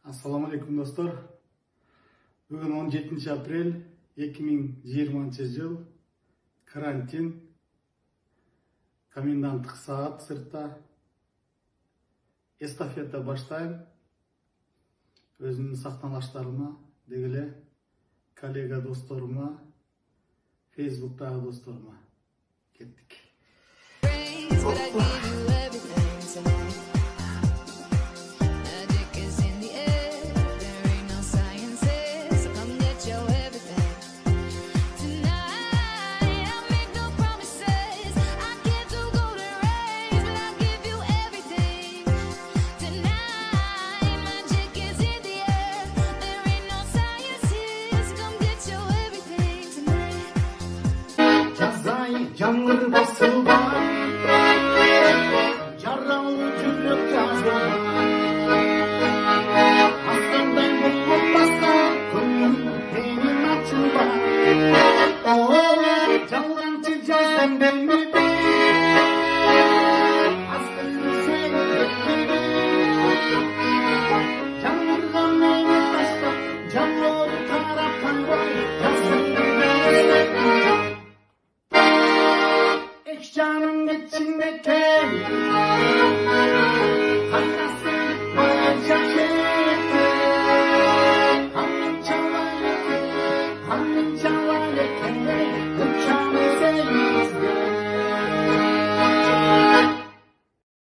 Assalamu alaikum dostlar. Bugün 17 aprel 2020 yıl. Karantin. Komendantlık saat sırtta. Estafeta başlayın. Özümün saqtanlaşlarıma, degile kollega dostlarıma, Facebook'tagi dostlarıma kettik. Yağmur basılma, yaralı gülük yazılma. Aslından bulunmazsa gönlüm benim açılma. Oğlum candan çizersen beni aslında sen beni. Yağmurdan beni taşla, yağmur taraftan var. Canım içindeki